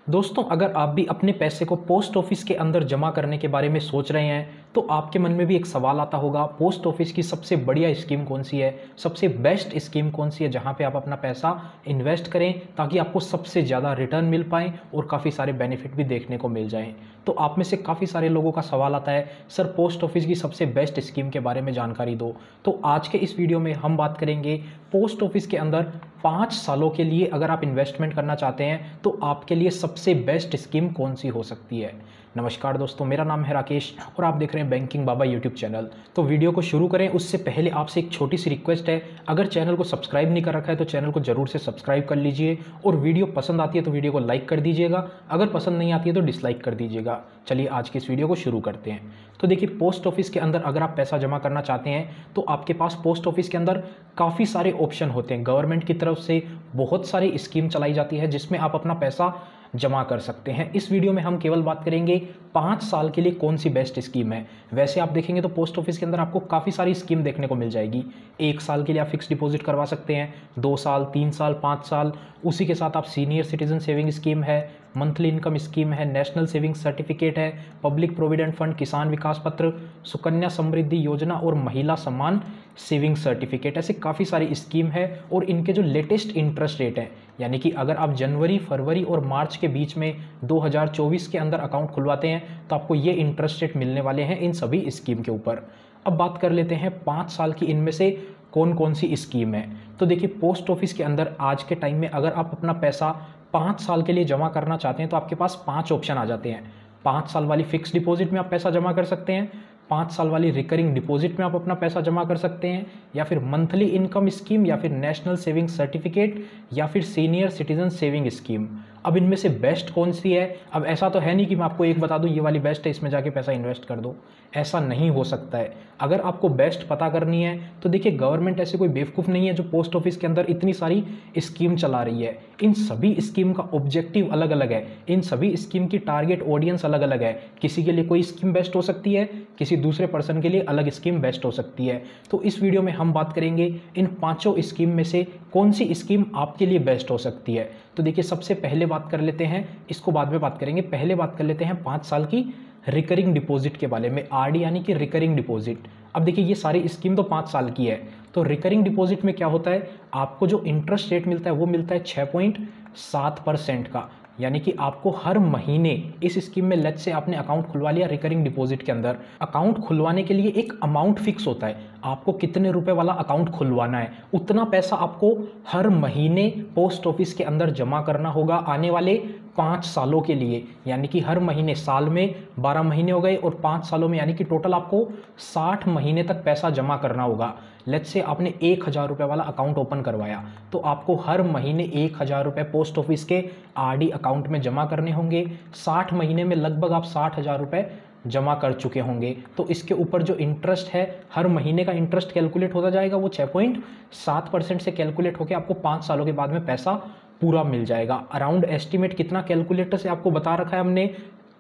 दोस्तों, अगर आप भी अपने पैसे को पोस्ट ऑफिस के अंदर जमा करने के बारे में सोच रहे हैं तो आपके मन में भी एक सवाल आता होगा, पोस्ट ऑफिस की सबसे बढ़िया स्कीम कौन सी है, सबसे बेस्ट स्कीम कौन सी है जहां पे आप अपना पैसा इन्वेस्ट करें ताकि आपको सबसे ज़्यादा रिटर्न मिल पाए और काफ़ी सारे बेनिफिट भी देखने को मिल जाएं। तो आप में से काफ़ी सारे लोगों का सवाल आता है, सर पोस्ट ऑफिस की सबसे बेस्ट स्कीम के बारे में जानकारी दो। तो आज के इस वीडियो में हम बात करेंगे पोस्ट ऑफिस के अंदर 5 सालों के लिए अगर आप इन्वेस्टमेंट करना चाहते हैं तो आपके लिए सबसे बेस्ट स्कीम कौन सी हो सकती है। नमस्कार दोस्तों, मेरा नाम है राकेश और आप देख रहे हैं बैंकिंग बाबा यूट्यूब चैनल। तो वीडियो को शुरू करें उससे पहले आपसे एक छोटी सी रिक्वेस्ट है, अगर चैनल को सब्सक्राइब नहीं कर रखा है तो चैनल को जरूर से सब्सक्राइब कर लीजिए और वीडियो पसंद आती है तो वीडियो को लाइक कर दीजिएगा, अगर पसंद नहीं आती है तो डिसलाइक कर दीजिएगा। चलिए आज की इस वीडियो को शुरू करते हैं। तो देखिए, पोस्ट ऑफिस के अंदर अगर आप पैसा जमा करना चाहते हैं तो आपके पास पोस्ट ऑफिस के अंदर काफ़ी सारे ऑप्शन होते हैं। गवर्नमेंट की तरफ से बहुत सारी स्कीम चलाई जाती है जिसमें आप अपना पैसा जमा कर सकते हैं। इस वीडियो में हम केवल बात करेंगे 5 साल के लिए कौन सी बेस्ट स्कीम है। वैसे आप देखेंगे तो पोस्ट ऑफिस के अंदर आपको काफ़ी सारी स्कीम देखने को मिल जाएगी। 1 साल के लिए आप फिक्स डिपॉजिट करवा सकते हैं, 2 साल, 3 साल, 5 साल। उसी के साथ आप सीनियर सिटीजन सेविंग स्कीम है, मंथली इनकम स्कीम है, नेशनल सेविंग सर्टिफिकेट है, पब्लिक प्रोविडेंट फंड, किसान विकास पत्र, सुकन्या समृद्धि योजना और महिला सम्मान सेविंग सर्टिफिकेट, ऐसे काफ़ी सारी स्कीम है। और इनके जो लेटेस्ट इंटरेस्ट रेट है, यानी कि अगर आप जनवरी, फरवरी और मार्च के बीच में 2024 के अंदर अकाउंट खुलवाते हैं तो आपको ये इंटरेस्ट रेट मिलने वाले हैं इन सभी स्कीम के ऊपर। अब बात कर लेते हैं 5 साल की इनमें से कौन कौन सी स्कीम है। तो देखिए, पोस्ट ऑफिस के अंदर आज के टाइम में अगर आप अपना पैसा 5 साल के लिए जमा करना चाहते हैं तो आपके पास 5 ऑप्शन आ जाते हैं। 5 साल वाली फिक्स डिपॉजिट में आप पैसा जमा कर सकते हैं, 5 साल वाली रिकरिंग डिपॉजिट में आप अपना पैसा जमा कर सकते हैं, या फिर मंथली इनकम स्कीम, या फिर नेशनल सेविंग सर्टिफिकेट, या फिर सीनियर सिटीजन सेविंग स्कीम। अब इनमें से बेस्ट कौन सी है? अब ऐसा तो है नहीं कि मैं आपको एक बता दूं ये वाली बेस्ट है, इसमें जाके पैसा इन्वेस्ट कर दो, ऐसा नहीं हो सकता है। अगर आपको बेस्ट पता करनी है तो देखिए, गवर्नमेंट ऐसे कोई बेवकूफ़ नहीं है जो पोस्ट ऑफिस के अंदर इतनी सारी स्कीम चला रही है। इन सभी स्कीम का ऑब्जेक्टिव अलग अलग है, इन सभी स्कीम की टारगेट ऑडियंस अलग अलग है। किसी के लिए कोई स्कीम बेस्ट हो सकती है, किसी दूसरे पर्सन के लिए अलग स्कीम बेस्ट हो सकती है। तो इस वीडियो में हम बात करेंगे इन 5 स्कीम में से कौन सी स्कीम आपके लिए बेस्ट हो सकती है। तो देखिए, सबसे पहले बात कर लेते हैं, इसको बाद में बात करेंगे, पहले बात कर लेते हैं 5 साल की रिकरिंग डिपॉजिट के बारे में। आरडी यानी कि रिकरिंग डिपॉजिट। अब देखिए, ये सारी स्कीम तो 5 साल की है। तो रिकरिंग डिपॉजिट में क्या होता है, आपको जो इंटरेस्ट रेट मिलता है वो मिलता है 6.7% का, यानी कि आपको हर महीने इस स्कीम में लेट से आपने अकाउंट खुलवा लिया रिकरिंग डिपॉजिट के अंदर। अकाउंट खुलवाने के लिए एक अमाउंट फिक्स होता है, आपको कितने रुपए वाला अकाउंट खुलवाना है, उतना पैसा आपको हर महीने पोस्ट ऑफिस के अंदर जमा करना होगा आने वाले 5 सालों के लिए। यानी कि हर महीने, साल में 12 महीने हो गए और 5 सालों में यानी कि टोटल आपको 60 महीने तक पैसा जमा करना होगा। लेट्स से आपने 1000 रुपये वाला अकाउंट ओपन करवाया तो आपको हर महीने 1000 रुपये पोस्ट ऑफिस के आरडी अकाउंट में जमा करने होंगे। 60 महीने में लगभग आप 60,000 रुपये जमा कर चुके होंगे। तो इसके ऊपर जो इंटरेस्ट है, हर महीने का इंटरेस्ट कैलकुलेट होता जाएगा, वो 6.7% से कैलकुलेट होकर आपको 5 सालों के बाद में पैसा पूरा मिल जाएगा। अराउंड एस्टिमेट कितना कैलकुलेटर से आपको बता रखा है हमने,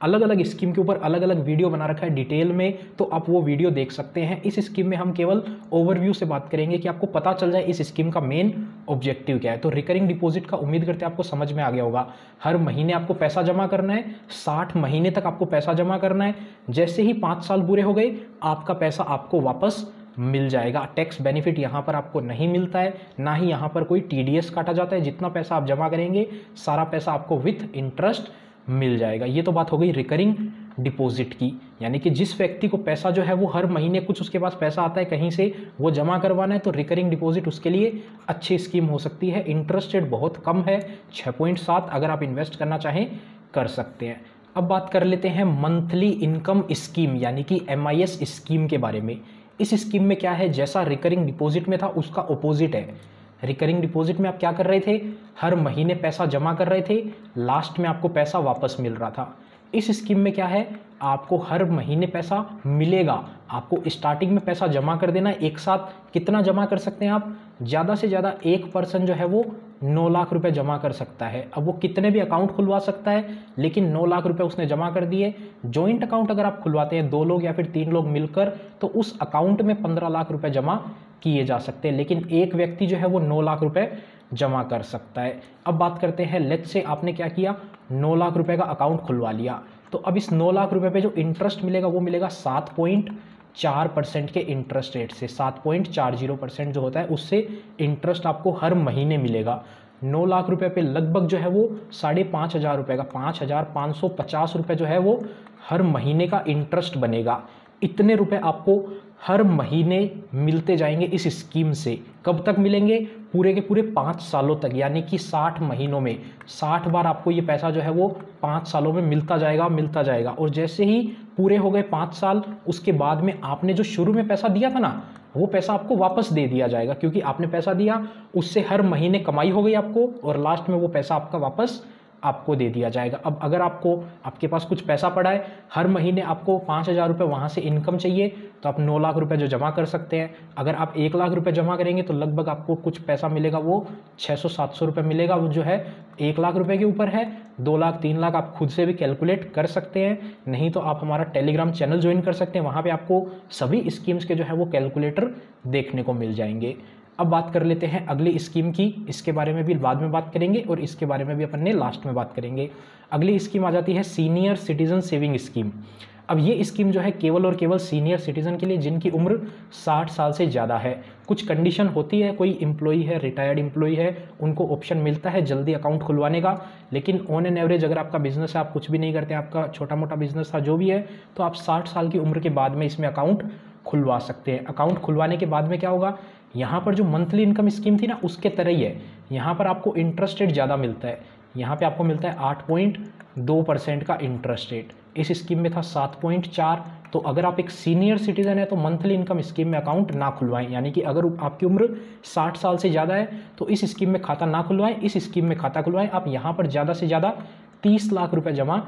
अलग अलग स्कीम के ऊपर अलग अलग वीडियो बना रखा है डिटेल में, तो आप वो वीडियो देख सकते हैं। इस स्कीम में हम केवल ओवरव्यू से बात करेंगे कि आपको पता चल जाए इस स्कीम का मेन ऑब्जेक्टिव क्या है। तो रिकरिंग डिपॉजिट का उम्मीद करते हैं आपको समझ में आ गया होगा। हर महीने आपको पैसा जमा करना है, 60 महीने तक आपको पैसा जमा करना है। जैसे ही 5 साल पूरे हो गए आपका पैसा आपको वापस मिल जाएगा। टैक्स बेनिफिट यहाँ पर आपको नहीं मिलता है, ना ही यहाँ पर कोई टीडीएस काटा जाता है। जितना पैसा आप जमा करेंगे सारा पैसा आपको विथ इंटरेस्ट मिल जाएगा। ये तो बात हो गई रिकरिंग डिपॉजिट की, यानी कि जिस व्यक्ति को पैसा जो है वो हर महीने कुछ उसके पास पैसा आता है कहीं से, वो जमा करवाना है, तो रिकरिंग डिपॉजिट उसके लिए अच्छी स्कीम हो सकती है। इंटरेस्ट रेट बहुत कम है, 6.7, अगर आप इन्वेस्ट करना चाहें कर सकते हैं। अब बात कर लेते हैं मंथली इनकम स्कीम यानी कि MIS स्कीम के बारे में। इस स्कीम में क्या है, जैसा रिकरिंग डिपॉजिट में था उसका ऑपोजिट है। रिकरिंग डिपॉजिट में आप क्या कर रहे थे, हर महीने पैसा जमा कर रहे थे, लास्ट में आपको पैसा वापस मिल रहा था। इस स्कीम में क्या है, आपको हर महीने पैसा मिलेगा, आपको स्टार्टिंग में पैसा जमा कर देना है। एक साथ कितना जमा कर सकते हैं आप, ज़्यादा से ज़्यादा एक पर्सन जो है वो 9 लाख रुपए जमा कर सकता है। अब वो कितने भी अकाउंट खुलवा सकता है, लेकिन 9 लाख रुपए उसने जमा कर दिए। जॉइंट अकाउंट अगर आप खुलवाते हैं 2 लोग या फिर 3 लोग मिलकर, तो उस अकाउंट में 15 लाख रुपए जमा किए जा सकते हैं, लेकिन एक व्यक्ति जो है वो 9 लाख रुपए जमा कर सकता है। अब बात करते हैं, लेट्स से आपने क्या किया, 9 लाख रुपए का अकाउंट खुलवा लिया, तो अब इस 9 लाख रुपए पे जो इंटरेस्ट मिलेगा वो मिलेगा 7.4% के इंटरेस्ट रेट से। 7.40% जो होता है उससे इंटरेस्ट आपको हर महीने मिलेगा। 9 लाख रुपए पे लगभग जो है वो 5,500 रुपये का 5,550 रुपये जो है वो हर महीने का इंटरेस्ट बनेगा। इतने रुपए आपको हर महीने मिलते जाएंगे इस स्कीम से। कब तक मिलेंगे, पूरे के पूरे 5 सालों तक, यानी कि 60 महीनों में 60 बार आपको ये पैसा जो है वो 5 सालों में मिलता जाएगा। और जैसे ही पूरे हो गए 5 साल, उसके बाद में आपने जो शुरू में पैसा दिया था ना, वो पैसा आपको वापस दे दिया जाएगा, क्योंकि आपने पैसा दिया, उससे हर महीने कमाई हो गई आपको, और लास्ट में वो पैसा आपका वापस आपको दे दिया जाएगा। अब अगर आपके पास कुछ पैसा पड़ा है, हर महीने आपको 5,000 रुपये वहाँ से इनकम चाहिए, तो आप 9 लाख रुपये जो जमा कर सकते हैं। अगर आप 1 लाख रुपये जमा करेंगे तो लगभग आपको कुछ पैसा मिलेगा, वो 600-700 रुपये मिलेगा, वो जो है 1 लाख रुपये के ऊपर है। 2 लाख 3 लाख आप खुद से भी कैलकुलेट कर सकते हैं, नहीं तो आप हमारा टेलीग्राम चैनल ज्वाइन कर सकते हैं, वहाँ पर आपको सभी स्कीम्स के जो है वो कैलकुलेटर देखने को मिल जाएंगे। अब बात कर लेते हैं अगली स्कीम की, इसके बारे में भी बाद में बात करेंगे और इसके बारे में भी अपन ने लास्ट में बात करेंगे। अगली स्कीम आ जाती है सीनियर सिटीजन सेविंग स्कीम। अब ये स्कीम जो है केवल और केवल सीनियर सिटीजन के लिए जिनकी उम्र 60 साल से ज़्यादा है। कुछ कंडीशन होती है, कोई एम्प्लॉई है, रिटायर्ड एम्प्लॉई है, उनको ऑप्शन मिलता है जल्दी अकाउंट खुलवाने का, लेकिन ऑन एन एवरेज अगर आपका बिजनेस है, आप कुछ भी नहीं करते, आपका छोटा मोटा बिजनेस था जो भी है, तो आप 60 साल की उम्र के बाद में इसमें अकाउंट खुलवा सकते हैं। अकाउंट खुलवाने के बाद में क्या होगा, यहाँ पर जो मंथली इनकम स्कीम थी ना, उसके तरह ही है। यहाँ पर आपको इंटरेस्ट रेट ज़्यादा मिलता है, यहाँ पे आपको मिलता है 8.2% का इंटरेस्ट रेट। इस स्कीम में था 7.4। तो अगर आप एक सीनियर सिटीजन है तो मंथली इनकम स्कीम में अकाउंट ना खुलवाएं, यानी कि अगर आपकी उम्र 60 साल से ज़्यादा है तो इस स्कीम में खाता ना खुलवाएं, इस स्कीम में खाता खुलवाएं। आप यहाँ पर ज़्यादा से ज़्यादा 30 लाख रुपये जमा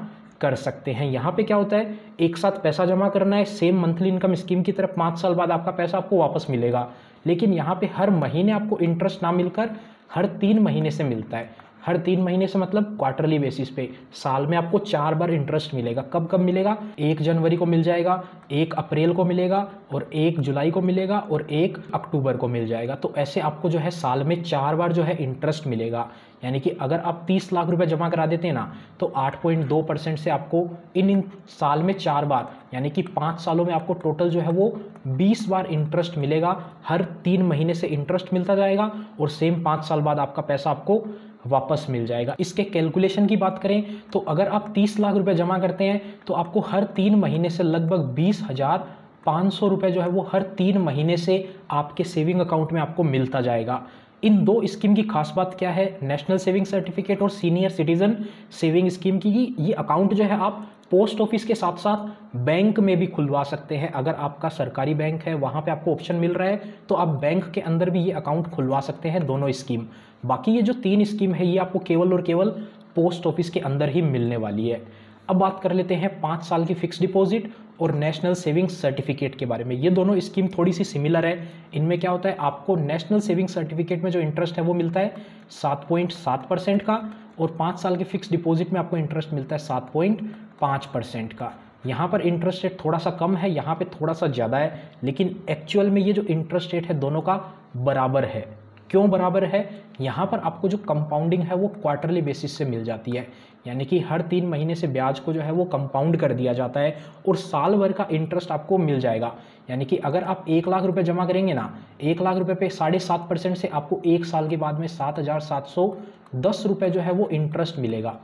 कर सकते हैं। यहाँ पे क्या होता है, एक साथ पैसा जमा करना है, सेम मंथली इनकम स्कीम की तरफ 5 साल बाद आपका पैसा आपको वापस मिलेगा, लेकिन यहाँ पे हर महीने आपको इंटरेस्ट ना मिलकर हर 3 महीने से मिलता है। हर 3 महीने से मतलब क्वार्टरली बेसिस पे, साल में आपको 4 बार इंटरेस्ट मिलेगा। कब कब मिलेगा, 1 जनवरी को मिल जाएगा, 1 अप्रैल को मिलेगा, और 1 जुलाई को मिलेगा, और 1 अक्टूबर को मिल जाएगा। तो ऐसे आपको जो है साल में 4 बार जो है इंटरेस्ट मिलेगा। यानी कि अगर आप 30 लाख रुपए जमा करा देते हैं ना, तो 8.2% से आपको इन साल में 4 बार, यानी कि 5 सालों में आपको टोटल जो है वो 20 बार इंटरेस्ट मिलेगा। हर 3 महीने से इंटरेस्ट मिलता जाएगा और सेम 5 साल बाद आपका पैसा आपको वापस मिल जाएगा। इसके कैलकुलेशन की बात करें तो अगर आप 30 लाख रुपए जमा करते हैं तो आपको हर 3 महीने से लगभग 20,500 रुपये जो है वो हर 3 महीने से आपके सेविंग अकाउंट में आपको मिलता जाएगा। इन 2 स्कीम की खास बात क्या है, नेशनल सेविंग सर्टिफिकेट और सीनियर सिटीजन सेविंग स्कीम की, ये अकाउंट जो है आप पोस्ट ऑफिस के साथ साथ बैंक में भी खुलवा सकते हैं। अगर आपका सरकारी बैंक है, वहाँ पे आपको ऑप्शन मिल रहा है, तो आप बैंक के अंदर भी ये अकाउंट खुलवा सकते हैं, दोनों स्कीम। बाकी ये जो 3 स्कीम है ये आपको केवल और केवल पोस्ट ऑफिस के अंदर ही मिलने वाली है। अब बात कर लेते हैं 5 साल की फिक्स डिपॉजिट और नेशनल सेविंग सर्टिफिकेट के बारे में। ये दोनों स्कीम थोड़ी सी सिमिलर है। इनमें क्या होता है, आपको नेशनल सेविंग सर्टिफिकेट में जो इंटरेस्ट है वो मिलता है 7.7% का, और 5 साल की फिक्स डिपॉजिट में आपको इंटरेस्ट मिलता है 7.5% का। यहाँ पर इंटरेस्ट रेट थोड़ा सा कम है, यहाँ पे थोड़ा सा ज़्यादा है, लेकिन एक्चुअल में ये जो इंटरेस्ट रेट है दोनों का बराबर है। क्यों बराबर है, यहाँ पर आपको जो कंपाउंडिंग है वो क्वार्टरली बेसिस से मिल जाती है, यानी कि हर 3 महीने से ब्याज को जो है वो कंपाउंड कर दिया जाता है और साल भर का इंटरेस्ट आपको मिल जाएगा। यानी कि अगर आप 1 लाख रुपए जमा करेंगे ना, 1 लाख रुपए पे 7.5% से आपको 1 साल के बाद में 7,710 रुपये जो है वो इंटरेस्ट मिलेगा।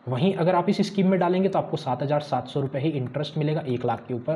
वहीं अगर आप इस स्कीम में डालेंगे तो आपको 7,700 रुपये ही इंटरेस्ट मिलेगा 1 लाख के ऊपर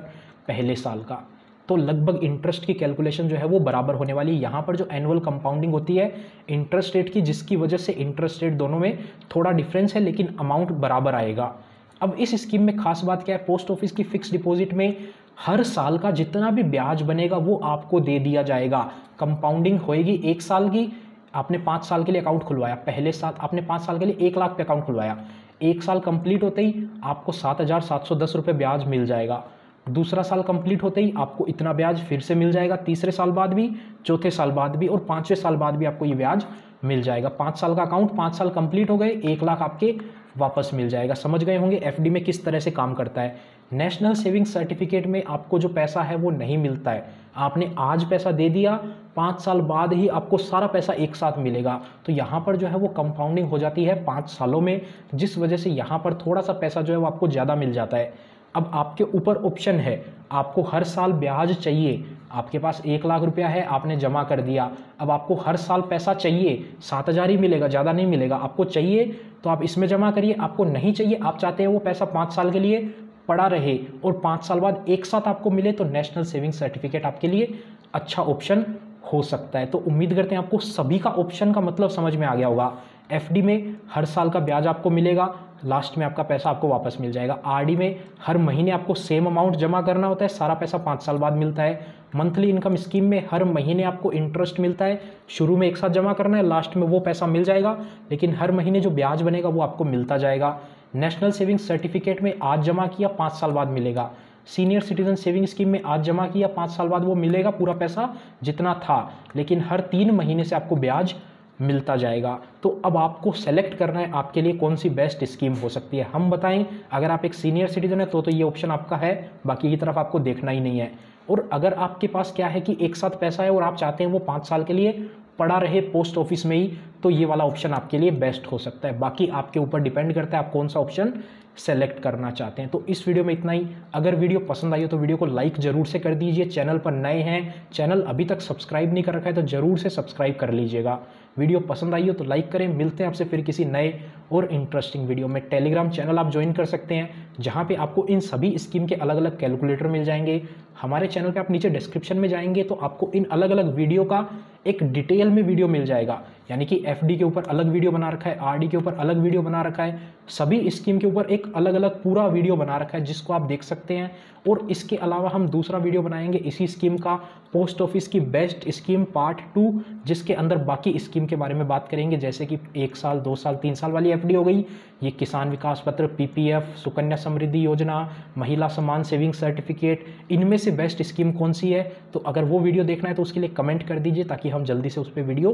पहले साल का। तो लगभग इंटरेस्ट की कैलकुलेशन जो है वो बराबर होने वाली है। यहाँ पर जो एनुअल कंपाउंडिंग होती है इंटरेस्ट रेट की, जिसकी वजह से इंटरेस्ट रेट दोनों में थोड़ा डिफरेंस है, लेकिन अमाउंट बराबर आएगा। अब इस स्कीम में खास बात क्या है, पोस्ट ऑफिस की फिक्स डिपॉजिट में हर साल का जितना भी ब्याज बनेगा वो आपको दे दिया जाएगा। कंपाउंडिंग होएगी 1 साल की, आपने 5 साल के लिए अकाउंट खुलवाया, पहले साल आपने 5 साल के लिए 1 लाख पे अकाउंट खुलवाया, 1 साल कंप्लीट होते ही आपको 7,710 रुपये ब्याज मिल जाएगा। दूसरा साल कंप्लीट होते ही आपको इतना ब्याज फिर से मिल जाएगा, तीसरे साल बाद भी, चौथे साल बाद भी, और 5वें साल बाद भी आपको ये ब्याज मिल जाएगा। 5 साल का अकाउंट, 5 साल कंप्लीट हो गए, 1 लाख आपके वापस मिल जाएगा। समझ गए होंगे एफडी में किस तरह से काम करता है। नेशनल सेविंग सर्टिफिकेट में आपको जो पैसा है वो नहीं मिलता है। आपने आज पैसा दे दिया, 5 साल बाद ही आपको सारा पैसा एक साथ मिलेगा। तो यहाँ पर जो है वो कंपाउंडिंग हो जाती है 5 सालों में, जिस वजह से यहाँ पर थोड़ा सा पैसा जो है वो आपको ज़्यादा मिल जाता है। अब आपके ऊपर ऑप्शन है, आपको हर साल ब्याज चाहिए। आपके पास 1 लाख रुपया है, आपने जमा कर दिया, अब आपको हर साल पैसा चाहिए, 7,000 ही मिलेगा, ज़्यादा नहीं मिलेगा। आपको चाहिए तो आप इसमें जमा करिए, आपको नहीं चाहिए, आप चाहते हैं वो पैसा 5 साल के लिए पड़ा रहे और 5 साल बाद एक साथ आपको मिले, तो नेशनल सेविंग सर्टिफिकेट आपके लिए अच्छा ऑप्शन हो सकता है। तो उम्मीद करते हैं आपको सभी का ऑप्शन का मतलब समझ में आ गया होगा। एफडी में हर साल का ब्याज आपको मिलेगा, लास्ट में आपका पैसा आपको वापस मिल जाएगा। आरडी में हर महीने आपको सेम अमाउंट जमा करना होता है, सारा पैसा 5 साल बाद मिलता है। मंथली इनकम स्कीम में हर महीने आपको इंटरेस्ट मिलता है, शुरू में एक साथ जमा करना है, लास्ट में वो पैसा मिल जाएगा, लेकिन हर महीने जो ब्याज बनेगा वो आपको मिलता जाएगा। नेशनल सेविंग सर्टिफिकेट में आज जमा किया 5 साल बाद मिलेगा। सीनियर सिटीजन सेविंग स्कीम में आज जमा किया 5 साल बाद वो मिलेगा पूरा पैसा जितना था, लेकिन हर 3 महीने से आपको ब्याज मिलता जाएगा। तो अब आपको सेलेक्ट करना है आपके लिए कौन सी बेस्ट स्कीम हो सकती है। हम बताएं, अगर आप एक सीनियर सिटीजन है तो ये ऑप्शन आपका है, बाकी की तरफ आपको देखना ही नहीं है। और अगर आपके पास क्या है कि एक साथ पैसा है और आप चाहते हैं वो 5 साल के लिए पड़ा रहे पोस्ट ऑफिस में ही, तो ये वाला ऑप्शन आपके लिए बेस्ट हो सकता है। बाकी आपके ऊपर डिपेंड करता है आप कौन सा ऑप्शन सेलेक्ट करना चाहते हैं। तो इस वीडियो में इतना ही। अगर वीडियो पसंद आई हो तो वीडियो को लाइक जरूर से कर दीजिए। चैनल पर नए हैं, चैनल अभी तक सब्सक्राइब नहीं कर रखा है तो जरूर से सब्सक्राइब कर लीजिएगा। वीडियो पसंद आई हो तो लाइक करें। मिलते हैं आपसे फिर किसी नए और इंटरेस्टिंग वीडियो में। टेलीग्राम चैनल आप ज्वाइन कर सकते हैं, जहाँ पे आपको इन सभी स्कीम के अलग अलग कैलकुलेटर मिल जाएंगे। हमारे चैनल पे आप नीचे डिस्क्रिप्शन में जाएंगे तो आपको इन अलग अलग वीडियो का एक डिटेल में वीडियो मिल जाएगा, यानी कि एफडी के ऊपर अलग वीडियो बना रखा है, आरडी के ऊपर अलग वीडियो बना रखा है, सभी स्कीम के ऊपर एक अलग अलग पूरा वीडियो बना रखा है जिसको आप देख सकते हैं। और इसके अलावा हम दूसरा वीडियो बनाएंगे इसी स्कीम का, पोस्ट ऑफिस की बेस्ट स्कीम पार्ट 2, जिसके अंदर बाकी स्कीम के बारे में बात करेंगे, जैसे कि 1 साल 2 साल 3 साल वाली एफडी हो गई, ये किसान विकास पत्र, पीपीएफ, सुकन्या समृद्धि योजना, महिला सम्मान सेविंग सर्टिफिकेट, इनमें से बेस्ट स्कीम कौन सी है। तो अगर वो वीडियो देखना है तो उसके लिए कमेंट कर दीजिए ताकि हम जल्दी से उस पर वीडियो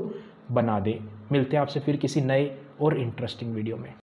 बना दें। मिलते हैं आपसे फिर किसी नए और इंटरेस्टिंग वीडियो में।